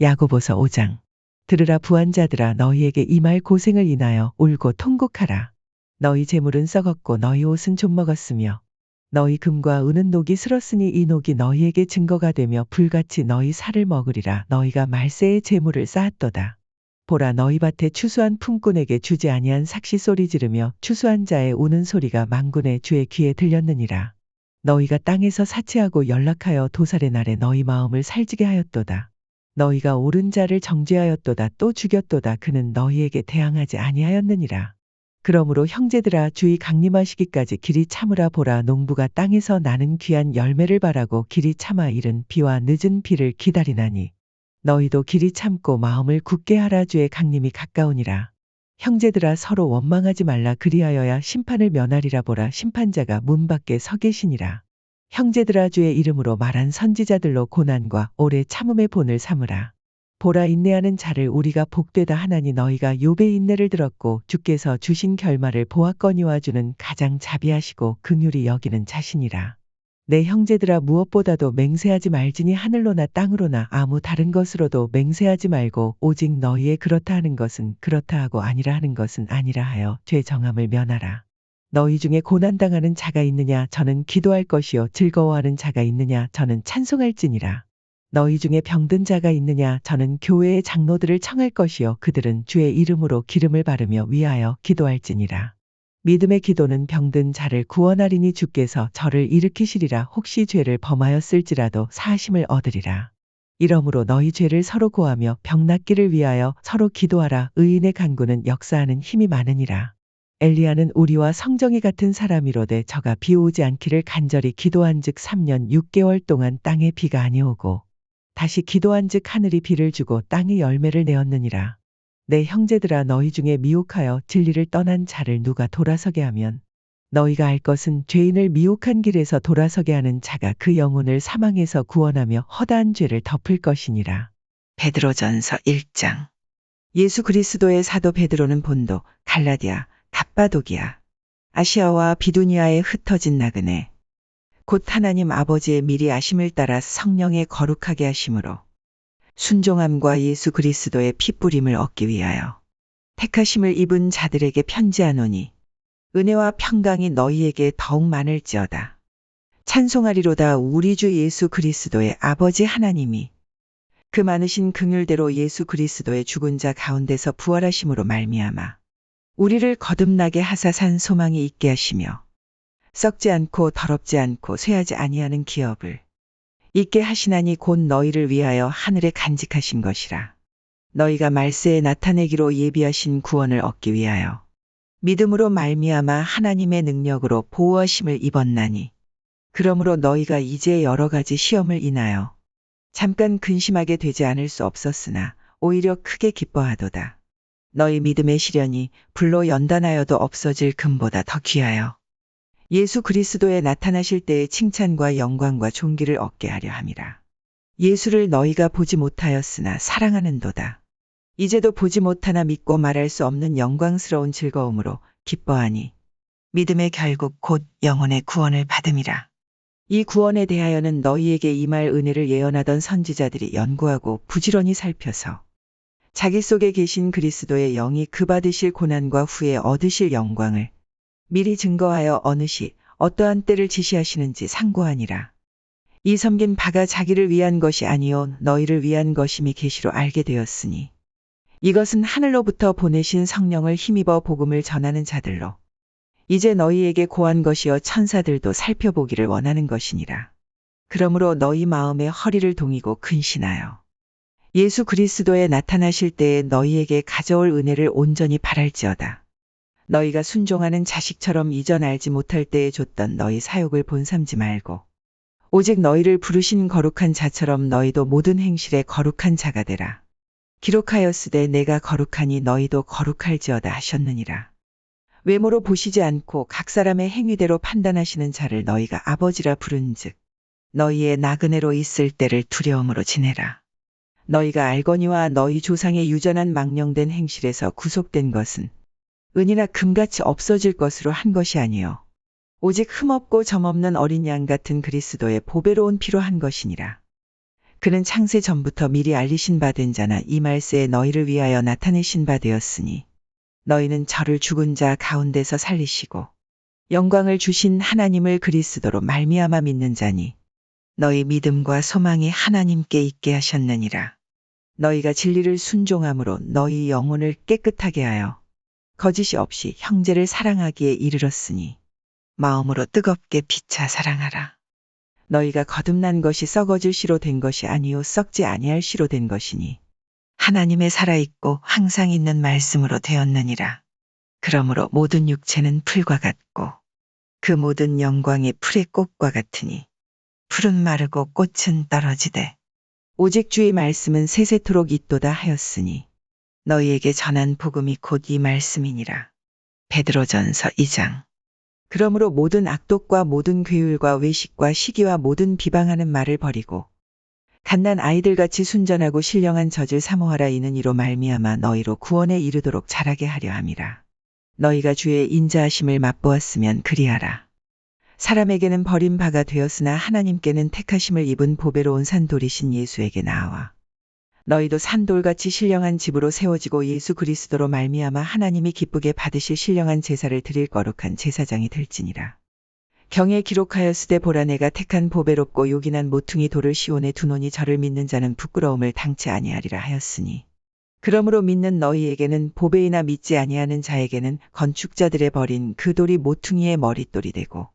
야고보서 5장. 들으라 부한자들아 너희에게 이 말 고생을 인하여 울고 통곡하라. 너희 재물은 썩었고 너희 옷은 좀먹었으며 너희 금과 은은 녹이 슬었으니 이 녹이 너희에게 증거가 되며 불같이 너희 살을 먹으리라. 너희가 말세의 재물을 쌓았도다. 보라 너희 밭에 추수한 품꾼에게 주지 아니한 삭시 소리 지르며 추수한 자의 우는 소리가 만군의 주의 귀에 들렸느니라. 너희가 땅에서 사치하고 연락하여 도살의 날에 너희 마음을 살지게 하였도다. 너희가 옳은 자를 정죄하였도다 또 죽였도다. 그는 너희에게 대항하지 아니하였느니라. 그러므로 형제들아 주의 강림하시기까지 길이 참으라. 보라 농부가 땅에서 나는 귀한 열매를 바라고 길이 참아 이른 비와 늦은 비를 기다리나니 너희도 길이 참고 마음을 굳게 하라. 주의 강림이 가까우니라. 형제들아 서로 원망하지 말라. 그리하여야 심판을 면하리라. 보라 심판자가 문 밖에 서 계시니라. 형제들아 주의 이름으로 말한 선지자들로 고난과 오래 참음의 본을 삼으라. 보라 인내하는 자를 우리가 복되다 하나니 너희가 욥의 인내를 들었고 주께서 주신 결말을 보았거니와 주는 가장 자비하시고 긍휼히 여기는 자신이라. 내 형제들아 무엇보다도 맹세하지 말지니 하늘로나 땅으로나 아무 다른 것으로도 맹세하지 말고 오직 너희의 그렇다 하는 것은 그렇다 하고 아니라 하는 것은 아니라 하여 죄 정함을 면하라. 너희 중에 고난당하는 자가 있느냐 저는 기도할 것이요 즐거워하는 자가 있느냐 저는 찬송할지니라. 너희 중에 병든 자가 있느냐 저는 교회의 장로들을 청할 것이요 그들은 주의 이름으로 기름을 바르며 위하여 기도할지니라. 믿음의 기도는 병든 자를 구원하리니 주께서 저를 일으키시리라. 혹시 죄를 범하였을지라도 사하심을 얻으리라. 이러므로 너희 죄를 서로 고하며 병 낫기를 위하여 서로 기도하라. 의인의 간구는 역사하는 힘이 많으니라. 엘리야는 우리와 성정이 같은 사람이로되 저가 비 오지 않기를 간절히 기도한즉 3년 6개월 동안 땅에 비가 아니오고 다시 기도한즉 하늘이 비를 주고 땅이 열매를 내었느니라. 내 형제들아 너희 중에 미혹하여 진리를 떠난 자를 누가 돌아서게 하면 너희가 알 것은 죄인을 미혹한 길에서 돌아서게 하는 자가 그 영혼을 사망에서 구원하며 허다한 죄를 덮을 것이니라. 베드로전서 1장. 예수 그리스도의 사도 베드로는 본도, 갈라디아, 갑바도기아, 아시아와 비두니아에 흩어진 나그네 곧 하나님 아버지의 미리 아심을 따라 성령의 거룩하게 하심으로 순종함과 예수 그리스도의 피뿌림을 얻기 위하여 택하심을 입은 자들에게 편지하노니 은혜와 평강이 너희에게 더욱 많을지어다. 찬송하리로다. 우리 주 예수 그리스도의 아버지 하나님이 그 많으신 긍휼대로 예수 그리스도의 죽은 자 가운데서 부활하심으로 말미암아 우리를 거듭나게 하사 산 소망이 있게 하시며 썩지 않고 더럽지 않고 쇠하지 아니하는 기업을 있게 하시나니 곧 너희를 위하여 하늘에 간직하신 것이라. 너희가 말세에 나타내기로 예비하신 구원을 얻기 위하여 믿음으로 말미암아 하나님의 능력으로 보호하심을 입었나니 그러므로 너희가 이제 여러 가지 시험을 인하여 잠깐 근심하게 되지 않을 수 없었으나 오히려 크게 기뻐하도다. 너희 믿음의 시련이 불로 연단하여도 없어질 금보다 더 귀하여 예수 그리스도에 나타나실 때의 칭찬과 영광과 존귀를 얻게 하려 함이라. 예수를 너희가 보지 못하였으나 사랑하는도다. 이제도 보지 못하나 믿고 말할 수 없는 영광스러운 즐거움으로 기뻐하니 믿음의 결국 곧 영혼의 구원을 받음이라. 이 구원에 대하여는 너희에게 임할 은혜를 예언하던 선지자들이 연구하고 부지런히 살펴서 자기 속에 계신 그리스도의 영이 그 받으실 고난과 후에 얻으실 영광을 미리 증거하여 어느 시 어떠한 때를 지시하시는지 상고하니라. 이 섬긴 바가 자기를 위한 것이 아니요 너희를 위한 것임이 계시로 알게 되었으니 이것은 하늘로부터 보내신 성령을 힘입어 복음을 전하는 자들로 이제 너희에게 고한 것이여 천사들도 살펴보기를 원하는 것이니라. 그러므로 너희 마음에 허리를 동이고 근신하여 예수 그리스도에 나타나실 때에 너희에게 가져올 은혜를 온전히 바랄지어다. 너희가 순종하는 자식처럼 이전 알지 못할 때에 줬던 너희 사욕을 본삼지 말고 오직 너희를 부르신 거룩한 자처럼 너희도 모든 행실에 거룩한 자가 되라. 기록하였으되 내가 거룩하니 너희도 거룩할지어다 하셨느니라. 외모로 보시지 않고 각 사람의 행위대로 판단하시는 자를 너희가 아버지라 부른즉 너희의 나그네로 있을 때를 두려움으로 지내라. 너희가 알거니와 너희 조상의 유전한 망령된 행실에서 구속된 것은 은이나 금같이 없어질 것으로 한 것이 아니요 오직 흠없고 점없는 어린 양 같은 그리스도의 보배로운 피로 한 것이니라. 그는 창세 전부터 미리 알리신 바 된 자나 이 말세에 너희를 위하여 나타내신 바 되었으니 너희는 저를 죽은 자 가운데서 살리시고 영광을 주신 하나님을 그리스도로 말미암아 믿는 자니 너희 믿음과 소망이 하나님께 있게 하셨느니라. 너희가 진리를 순종함으로 너희 영혼을 깨끗하게 하여 거짓이 없이 형제를 사랑하기에 이르렀으니 마음으로 뜨겁게 피차 사랑하라. 너희가 거듭난 것이 썩어질 씨로 된 것이 아니요 썩지 아니할 씨로 된 것이니 하나님의 살아있고 항상 있는 말씀으로 되었느니라. 그러므로 모든 육체는 풀과 같고 그 모든 영광이 풀의 꽃과 같으니 풀은 마르고 꽃은 떨어지되 오직 주의 말씀은 세세토록 있도다 하였으니 너희에게 전한 복음이 곧 이 말씀이니라. 베드로전서 2장. 그러므로 모든 악독과 모든 괴율과 외식과 시기와 모든 비방하는 말을 버리고 갓난 아이들같이 순전하고 신령한 젖을 사모하라. 이는 이로 말미암아 너희로 구원에 이르도록 자라게 하려 함이라. 너희가 주의 인자하심을 맛보았으면 그리하라. 사람에게는 버림바가 되었으나 하나님께는 택하심을 입은 보배로운 산돌이신 예수에게 나아와 너희도 산돌같이 신령한 집으로 세워지고 예수 그리스도로 말미암아 하나님이 기쁘게 받으실 신령한 제사를 드릴 거룩한 제사장이 될지니라. 경에 기록하였으되 보라 내가 택한 보배롭고 요긴한 모퉁이 돌을 시온에 두노니 저를 믿는 자는 부끄러움을 당치 아니하리라 하였으니 그러므로 믿는 너희에게는 보배이나 믿지 아니하는 자에게는 건축자들의 버린 그 돌이 모퉁이의 머릿돌이 되고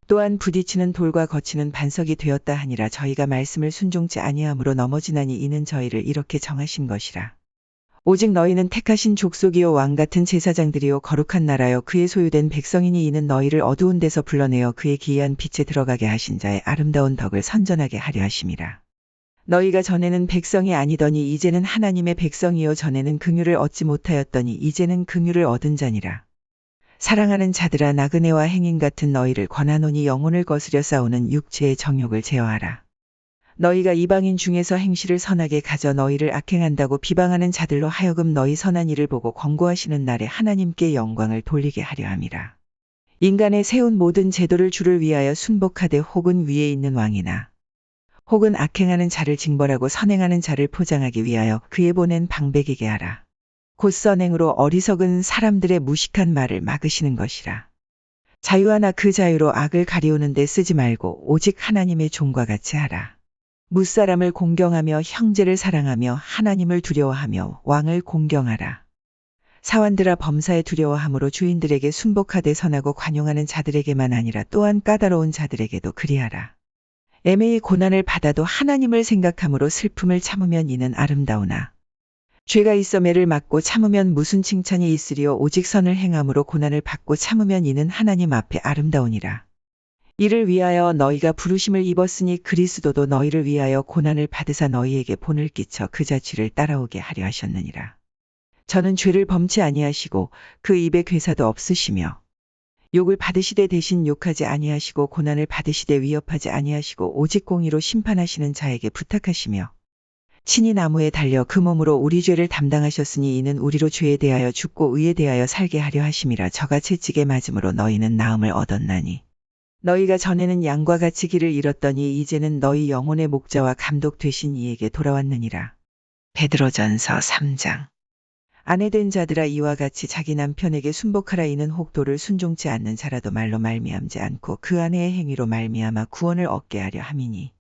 또한 부딪히는 돌과 거치는 반석이 되었다 하니라. 저희가 말씀을 순종치 아니함으로 넘어지나니 이는 저희를 이렇게 정하신 것이라. 오직 너희는 택하신 족속이요 왕같은 제사장들이요 거룩한 나라요 그의 소유된 백성이니 이는 너희를 어두운 데서 불러내어 그의 기이한 빛에 들어가게 하신 자의 아름다운 덕을 선전하게 하려 하심이라. 너희가 전에는 백성이 아니더니 이제는 하나님의 백성이요 전에는 긍휼을 얻지 못하였더니 이제는 긍휼을 얻은 자니라. 사랑하는 자들아 나그네와 행인 같은 너희를 권하노니 영혼을 거스려 싸우는 육체의 정욕을 제어하라. 너희가 이방인 중에서 행실을 선하게 가져 너희를 악행한다고 비방하는 자들로 하여금 너희 선한 일을 보고 권고하시는 날에 하나님께 영광을 돌리게 하려 함이라. 인간의 세운 모든 제도를 주를 위하여 순복하되 혹은 위에 있는 왕이나 혹은 악행하는 자를 징벌하고 선행하는 자를 포장하기 위하여 그의 보낸 방백이게 하라. 곧 선행으로 어리석은 사람들의 무식한 말을 막으시는 것이라. 자유하나 그 자유로 악을 가리우는 데 쓰지 말고 오직 하나님의 종과 같이 하라. 무사람을 공경하며 형제를 사랑하며 하나님을 두려워하며 왕을 공경하라. 사환들아 범사에 두려워함으로 주인들에게 순복하되 선하고 관용하는 자들에게만 아니라 또한 까다로운 자들에게도 그리하라. 애매히 고난을 받아도 하나님을 생각함으로 슬픔을 참으면 이는 아름다우나 죄가 있어 매를 맞고 참으면 무슨 칭찬이 있으리요 오직 선을 행함으로 고난을 받고 참으면 이는 하나님 앞에 아름다우니라. 이를 위하여 너희가 부르심을 입었으니 그리스도도 너희를 위하여 고난을 받으사 너희에게 본을 끼쳐 그 자취를 따라오게 하려 하셨느니라. 저는 죄를 범치 아니하시고 그 입에 괴사도 없으시며 욕을 받으시되 대신 욕하지 아니하시고 고난을 받으시되 위협하지 아니하시고 오직 공의로 심판하시는 자에게 부탁하시며 친히 나무에 달려 그 몸으로 우리 죄를 담당하셨으니 이는 우리로 죄에 대하여 죽고 의에 대하여 살게 하려 하심이라. 저가 채찍에 맞음으로 너희는 나음을 얻었나니 너희가 전에는 양과 같이 길을 잃었더니 이제는 너희 영혼의 목자와 감독 되신 이에게 돌아왔느니라. 베드로전서 3장. 아내된 자들아 이와 같이 자기 남편에게 순복하라. 이는 혹 도를 순종치 않는 자라도 말로 말미암지 않고 그 아내의 행위로 말미암아 구원을 얻게 하려 함이니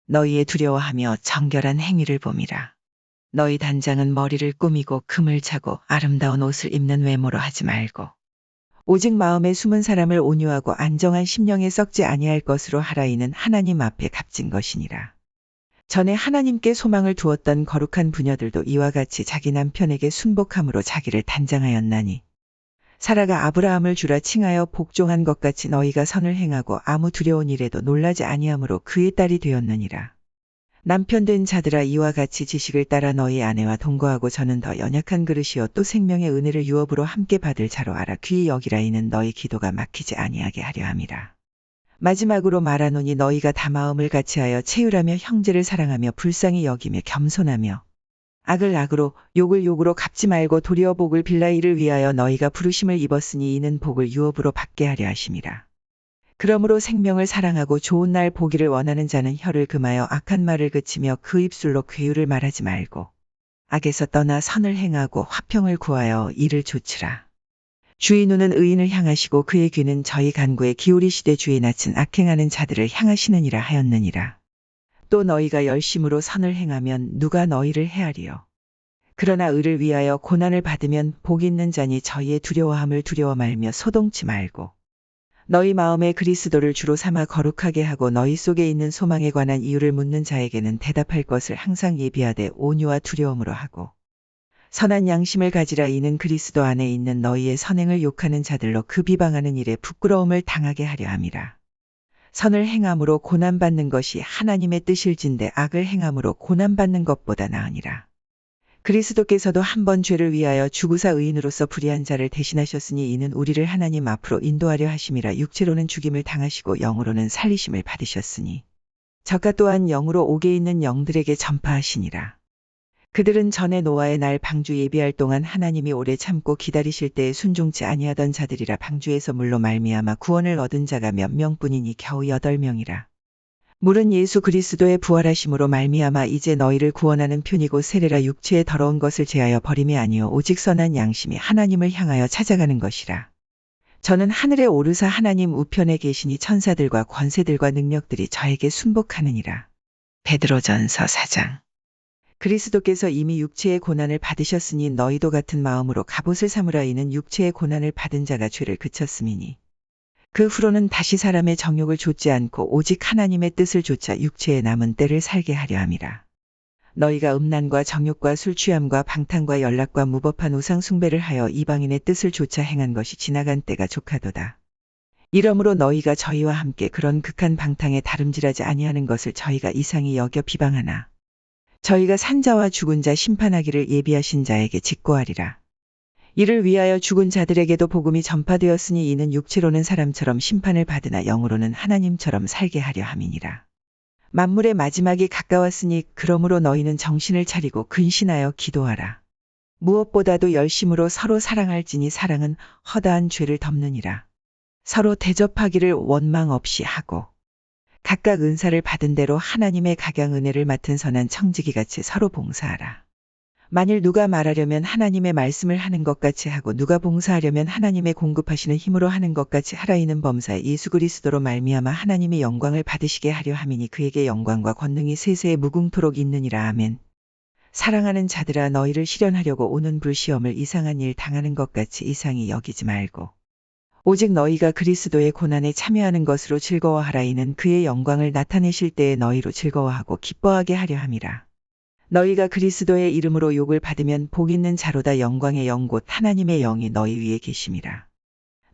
너희의 두려워하며 정결한 행위를 봄이라. 너희 단장은 머리를 꾸미고 금을 차고 아름다운 옷을 입는 외모로 하지 말고 오직 마음에 숨은 사람을 온유하고 안정한 심령에 썩지 아니할 것으로 하라. 이는 하나님 앞에 값진 것이니라. 전에 하나님께 소망을 두었던 거룩한 부녀들도 이와 같이 자기 남편에게 순복함으로 자기를 단장하였나니 사라가 아브라함을 주라 칭하여 복종한 것 같이 너희가 선을 행하고 아무 두려운 일에도 놀라지 아니함으로 그의 딸이 되었느니라. 남편된 자들아 이와 같이 지식을 따라 너희 아내와 동거하고 저는 더 연약한 그릇이요 또 생명의 은혜를 유업으로 함께 받을 자로 알아 귀히 여기라. 이는 너희 기도가 막히지 아니하게 하려 함이라. 마지막으로 말하노니 너희가 다 마음을 같이하여 체휼하며 형제를 사랑하며 불쌍히 여기며 겸손하며 악을 악으로 욕을 욕으로 갚지 말고 도리어 복을 빌라. 이를 위하여 너희가 부르심을 입었으니 이는 복을 유업으로 받게 하려 하심이라. 그러므로 생명을 사랑하고 좋은 날 보기를 원하는 자는 혀를 금하여 악한 말을 그치며 그 입술로 괴유를 말하지 말고 악에서 떠나 선을 행하고 화평을 구하여 이를 좇으라. 주의 눈은 의인을 향하시고 그의 귀는 저희 간구에 기울이시되 주의 낯은 악행하는 자들을 향하시느니라 하였느니라. 또 너희가 열심으로 선을 행하면 누가 너희를 헤아리요. 그러나 의를 위하여 고난을 받으면 복 있는 자니 저희의 두려워함을 두려워 말며 소동치 말고 너희 마음에 그리스도를 주로 삼아 거룩하게 하고 너희 속에 있는 소망에 관한 이유를 묻는 자에게는 대답할 것을 항상 예비하되 온유와 두려움으로 하고 선한 양심을 가지라. 이는 그리스도 안에 있는 너희의 선행을 욕하는 자들로 그 비방하는 일에 부끄러움을 당하게 하려 함이라. 선을 행함으로 고난받는 것이 하나님의 뜻일진데 악을 행함으로 고난받는 것보다 나으니라. 그리스도께서도 한 번 죄를 위하여 죽으사 의인으로서 불의한 자를 대신하셨으니 이는 우리를 하나님 앞으로 인도하려 하심이라. 육체로는 죽임을 당하시고 영으로는 살리심을 받으셨으니 저가 또한 영으로 옥에 있는 영들에게 전파하시니라. 그들은 전에 노아의 날 방주 예비할 동안 하나님이 오래 참고 기다리실 때에 순종치 아니하던 자들이라. 방주에서 물로 말미암아 구원을 얻은 자가 몇 명뿐이니 겨우 8명이라. 물은 예수 그리스도의 부활하심으로 말미암아 이제 너희를 구원하는 편이고 세례라. 육체의 더러운 것을 제하여 버림이 아니요 오직 선한 양심이 하나님을 향하여 찾아가는 것이라. 저는 하늘에 오르사 하나님 우편에 계시니 천사들과 권세들과 능력들이 저에게 순복하느니라. 베드로전서 4장. 그리스도께서 이미 육체의 고난을 받으셨으니 너희도 같은 마음으로 갑옷을 삼으라. 이는 육체의 고난을 받은 자가 죄를 그쳤음이니 그 후로는 다시 사람의 정욕을 좇지 않고 오직 하나님의 뜻을 좇아 육체의 남은 때를 살게 하려 함이라. 너희가 음란과 정욕과 술 취함과 방탕과 연락과 무법한 우상 숭배를 하여 이방인의 뜻을 좇아 행한 것이 지나간 때가 족하도다. 이러므로 너희가 저희와 함께 그런 극한 방탕에 다름질하지 아니하는 것을 저희가 이상히 여겨 비방하나 저희가 산자와 죽은 자 심판하기를 예비하신 자에게 직고하리라. 이를 위하여 죽은 자들에게도 복음이 전파되었으니 이는 육체로는 사람처럼 심판을 받으나 영으로는 하나님처럼 살게 하려 함이니라. 만물의 마지막이 가까웠으니 그러므로 너희는 정신을 차리고 근신하여 기도하라. 무엇보다도 열심으로 서로 사랑할지니 사랑은 허다한 죄를 덮느니라. 서로 대접하기를 원망 없이 하고 각각 은사를 받은 대로 하나님의 각양 은혜를 맡은 선한 청지기같이 서로 봉사하라. 만일 누가 말하려면 하나님의 말씀을 하는 것 같이 하고 누가 봉사하려면 하나님의 공급하시는 힘으로 하는 것 같이 하라. 이는 범사 예수 그리스도로 말미암아 하나님이 영광을 받으시게 하려 함이니 그에게 영광과 권능이 세세에 무궁토록 있느니라. 아멘. 사랑하는 자들아 너희를 실현하려고 오는 불시험을 이상한 일 당하는 것 같이 이상히 여기지 말고 오직 너희가 그리스도의 고난에 참여하는 것으로 즐거워하라. 이는 그의 영광을 나타내실 때에 너희로 즐거워하고 기뻐하게 하려 함이라. 너희가 그리스도의 이름으로 욕을 받으면 복 있는 자로다. 영광의 영 곧 하나님의 영이 너희 위에 계심이라.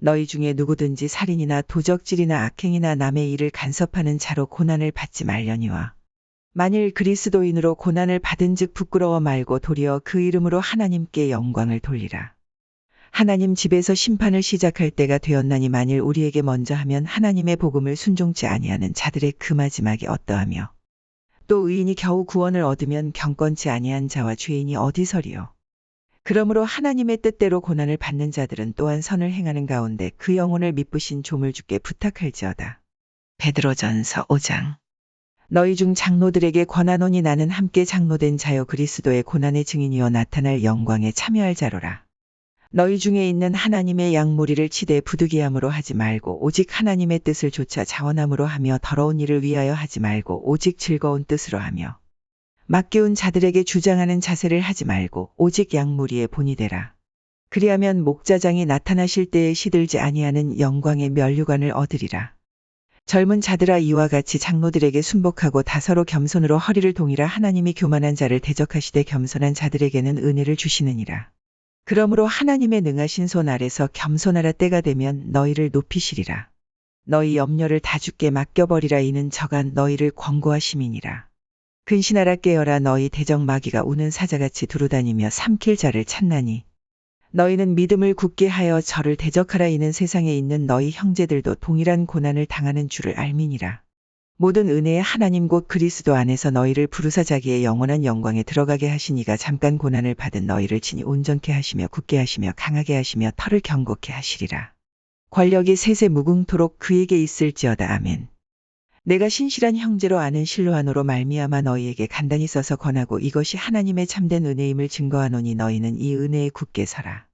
너희 중에 누구든지 살인이나 도적질이나 악행이나 남의 일을 간섭하는 자로 고난을 받지 말려니와 만일 그리스도인으로 고난을 받은 즉 부끄러워 말고 도리어 그 이름으로 하나님께 영광을 돌리라. 하나님 집에서 심판을 시작할 때가 되었나니 만일 우리에게 먼저 하면 하나님의 복음을 순종치 아니하는 자들의 그 마지막이 어떠하며 또 의인이 겨우 구원을 얻으면 경건치 아니한 자와 죄인이 어디서리요. 그러므로 하나님의 뜻대로 고난을 받는 자들은 또한 선을 행하는 가운데 그 영혼을 미쁘신 조물주께 부탁할지어다. 베드로전서 5장. 너희 중 장로들에게 권하노니 나는 함께 장로된 자여 그리스도의 고난의 증인이여 나타날 영광에 참여할 자로라. 너희 중에 있는 하나님의 양 무리를 치되 부득이함으로 하지 말고 오직 하나님의 뜻을 좇아 자원함으로 하며 더러운 일을 위하여 하지 말고 오직 즐거운 뜻으로 하며 맡겨온 자들에게 주장하는 자세를 하지 말고 오직 양 무리의 본이 되라. 그리하면 목자장이 나타나실 때에 시들지 아니하는 영광의 면류관을 얻으리라. 젊은 자들아 이와 같이 장로들에게 순복하고 다 서로 겸손으로 허리를 동이라. 하나님이 교만한 자를 대적하시되 겸손한 자들에게는 은혜를 주시느니라. 그러므로 하나님의 능하신 손 아래서 겸손하라. 때가 되면 너희를 높이시리라. 너희 염려를 다 주께 맡겨버리라. 이는 저가 너희를 권고하심이니라. 근신하라. 깨어라. 너희 대적 마귀가 우는 사자같이 두루다니며 삼킬 자를 찾나니 너희는 믿음을 굳게 하여 저를 대적하라. 이는 세상에 있는 너희 형제들도 동일한 고난을 당하는 줄을 알미니라. 모든 은혜의 하나님 곧 그리스도 안에서 너희를 부르사 자기의 영원한 영광에 들어가게 하시니가 잠깐 고난을 받은 너희를 친히 온전케 하시며 굳게 하시며 강하게 하시며 털을 경고케 하시리라. 권력이 세세 무궁토록 그에게 있을지어다. 아멘. 내가 신실한 형제로 아는 실로아노로 말미암아 너희에게 간단히 써서 권하고 이것이 하나님의 참된 은혜임을 증거하노니 너희는 이 은혜에 굳게 서라.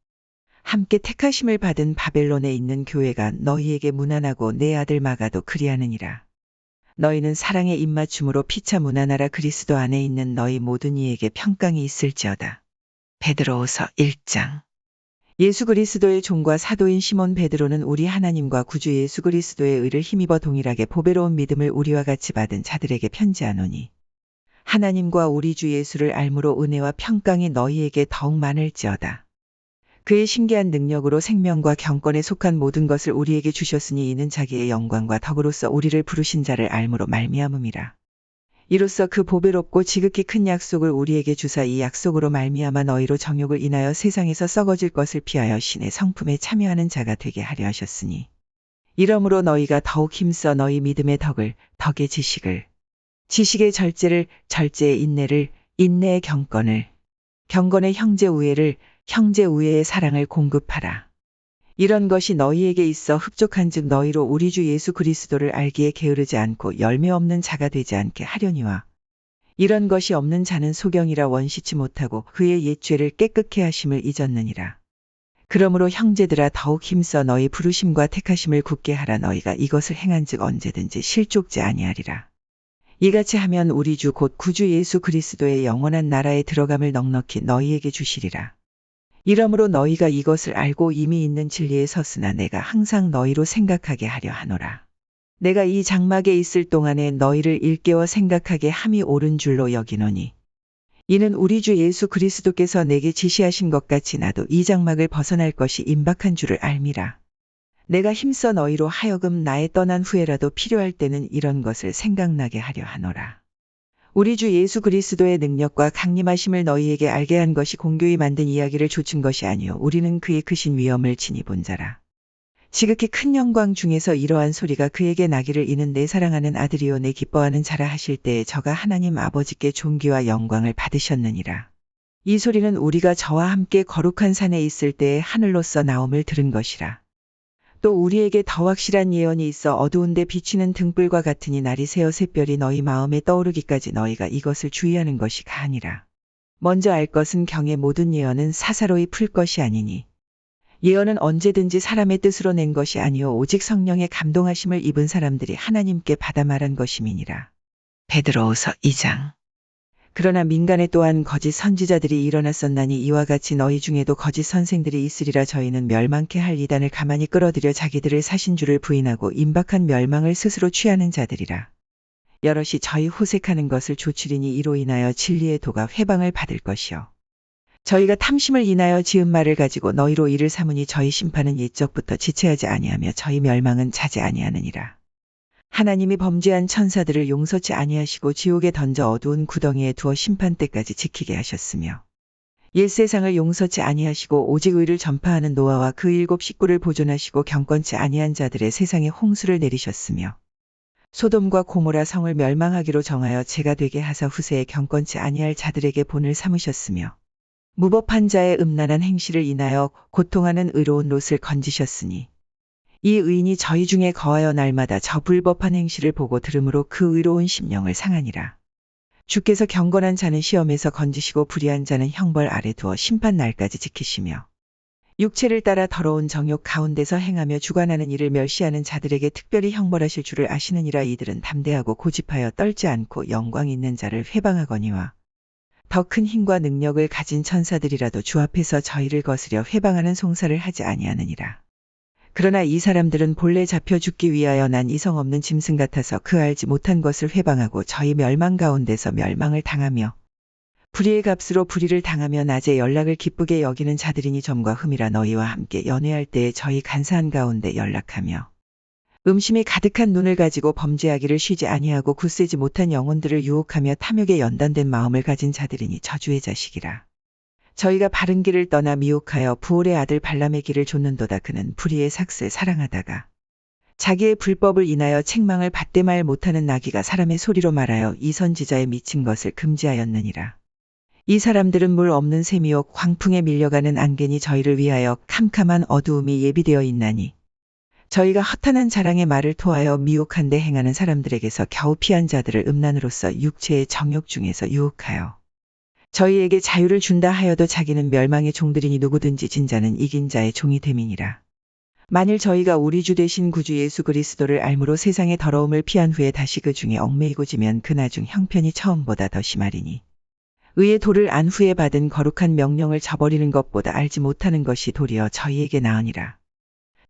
함께 택하심을 받은 바벨론에 있는 교회가 너희에게 무난하고 내 아들 마가도 그리하느니라. 너희는 사랑의 입맞춤으로 피차 무난하라. 그리스도 안에 있는 너희 모든 이에게 평강이 있을지어다. 베드로후서 1장. 예수 그리스도의 종과 사도인 시몬 베드로는 우리 하나님과 구주 예수 그리스도의 의를 힘입어 동일하게 보배로운 믿음을 우리와 같이 받은 자들에게 편지하노니 하나님과 우리 주 예수를 알므로 은혜와 평강이 너희에게 더욱 많을지어다. 그의 신기한 능력으로 생명과 경건에 속한 모든 것을 우리에게 주셨으니 이는 자기의 영광과 덕으로서 우리를 부르신 자를 알므로 말미암음이라. 이로써 그 보배롭고 지극히 큰 약속을 우리에게 주사 이 약속으로 말미암아 너희로 정욕을 인하여 세상에서 썩어질 것을 피하여 신의 성품에 참여하는 자가 되게 하려 하셨으니 이러므로 너희가 더욱 힘써 너희 믿음의 덕을, 덕의 지식을, 지식의 절제를, 절제의 인내를, 인내의 경건을, 경건의 형제 우애를, 형제 우애의 사랑을 공급하라. 이런 것이 너희에게 있어 흡족한즉 너희로 우리 주 예수 그리스도를 알기에 게으르지 않고 열매 없는 자가 되지 않게 하려니와 이런 것이 없는 자는 소경이라 원시치 못하고 그의 옛 죄를 깨끗게 하심을 잊었느니라. 그러므로 형제들아 더욱 힘써 너희 부르심과 택하심을 굳게 하라. 너희가 이것을 행한즉 언제든지 실족지 아니하리라. 이같이 하면 우리 주 곧 구주 예수 그리스도의 영원한 나라에 들어감을 넉넉히 너희에게 주시리라. 이러므로 너희가 이것을 알고 이미 있는 진리에 섰으나 내가 항상 너희로 생각하게 하려 하노라. 내가 이 장막에 있을 동안에 너희를 일깨워 생각하게 함이 옳은 줄로 여기노니 이는 우리 주 예수 그리스도께서 내게 지시하신 것 같이 나도 이 장막을 벗어날 것이 임박한 줄을 알미라. 내가 힘써 너희로 하여금 나의 떠난 후에라도 필요할 때는 이런 것을 생각나게 하려 하노라. 우리 주 예수 그리스도의 능력과 강림하심을 너희에게 알게 한 것이 공교히 만든 이야기를 조춘 것이 아니요 우리는 그의 크신 위엄을 친히 본 자라. 지극히 큰 영광 중에서 이러한 소리가 그에게 나기를 이는 내 사랑하는 아들이요 내 기뻐하는 자라 하실 때에 저가 하나님 아버지께 존귀와 영광을 받으셨느니라. 이 소리는 우리가 저와 함께 거룩한 산에 있을 때에 하늘로서 나옴을 들은 것이라. 또 우리에게 더 확실한 예언이 있어 어두운데 비치는 등불과 같으니 날이 새어 샛별이 너희 마음에 떠오르기까지 너희가 이것을 주의하는 것이 가하니라. 먼저 알 것은 경의 모든 예언은 사사로이 풀 것이 아니니 예언은 언제든지 사람의 뜻으로 낸 것이 아니요 오직 성령의 감동하심을 입은 사람들이 하나님께 받아 말한 것임이니라. 베드로후서 2장. 그러나 민간에 또한 거짓 선지자들이 일어났었나니 이와 같이 너희 중에도 거짓 선생들이 있으리라. 저희는 멸망케 할 이단을 가만히 끌어들여 자기들을 사신 줄을 부인하고 임박한 멸망을 스스로 취하는 자들이라. 여럿이 저희 호색하는 것을 조추리니 이로 인하여 진리의 도가 회방을 받을 것이요. 저희가 탐심을 인하여 지은 말을 가지고 너희로 이를 삼으니 저희 심판은 옛적부터 지체하지 아니하며 저희 멸망은 차지 아니하느니라. 하나님이 범죄한 천사들을 용서치 아니하시고 지옥에 던져 어두운 구덩이에 두어 심판 때까지 지키게 하셨으며 옛 세상을 용서치 아니하시고 오직 의를 전파하는 노아와 그 7 식구를 보존하시고 경건치 아니한 자들의 세상에 홍수를 내리셨으며 소돔과 고모라 성을 멸망하기로 정하여 죄가 되게 하사 후세에 경건치 아니할 자들에게 본을 삼으셨으며 무법한 자의 음란한 행실을 인하여 고통하는 의로운 롯을 건지셨으니 이 의인이 저희 중에 거하여 날마다 저 불법한 행실을 보고 들음으로 그 의로운 심령을 상하니라. 주께서 경건한 자는 시험에서 건지시고 불의한 자는 형벌 아래 두어 심판 날까지 지키시며 육체를 따라 더러운 정욕 가운데서 행하며 주관하는 일을 멸시하는 자들에게 특별히 형벌하실 줄을 아시느니라. 이들은 담대하고 고집하여 떨지 않고 영광 있는 자를 회방하거니와 더 큰 힘과 능력을 가진 천사들이라도 주 앞에서 저희를 거스려 회방하는 송사를 하지 아니하느니라. 그러나 이 사람들은 본래 잡혀 죽기 위하여 난 이성 없는 짐승 같아서 그 알지 못한 것을 회방하고 저희 멸망 가운데서 멸망을 당하며 불의의 값으로 불의를 당하며 낮에 연락을 기쁘게 여기는 자들이니 점과 흠이라. 너희와 함께 연회할 때에 저희 간사한 가운데 연락하며 음심이 가득한 눈을 가지고 범죄하기를 쉬지 아니하고 굳세지 못한 영혼들을 유혹하며 탐욕에 연단된 마음을 가진 자들이니 저주의 자식이라. 저희가 바른 길을 떠나 미혹하여 부올의 아들 발람의 길을 좇는도다. 그는 불의의 삭슬 사랑하다가 자기의 불법을 인하여 책망을 받되 말 못하는 나귀가 사람의 소리로 말하여 이 선지자의 미친 것을 금지하였느니라. 이 사람들은 물 없는 샘이요 광풍에 밀려가는 안개니 저희를 위하여 캄캄한 어두움이 예비되어 있나니 저희가 허탄한 자랑의 말을 토하여 미혹한 데 행하는 사람들에게서 겨우 피한 자들을 음란으로서 육체의 정욕 중에서 유혹하여 저희에게 자유를 준다 하여도 자기는 멸망의 종들이니 누구든지 진 자는 이긴 자의 종이 됨이니라. 만일 저희가 우리 주 되신 구주 예수 그리스도를 알므로 세상의 더러움을 피한 후에 다시 그 중에 얽매이고 지면 그나중 형편이 처음보다 더 심하리니 의의 도를 안 후에 받은 거룩한 명령을 저버리는 것보다 알지 못하는 것이 도리어 저희에게 나으니라.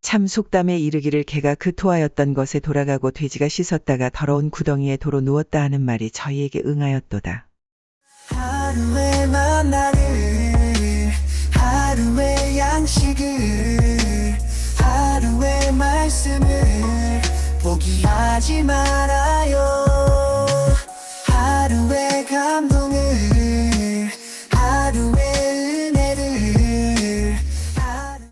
참 속담에 이르기를 개가 그 토하였던 것에 돌아가고 돼지가 씻었다가 더러운 구덩이에 도로 누웠다 하는 말이 저희에게 응하였도다. 하루의 만나를 하루의 양식을 하루의 말씀을 포기하지 말아요.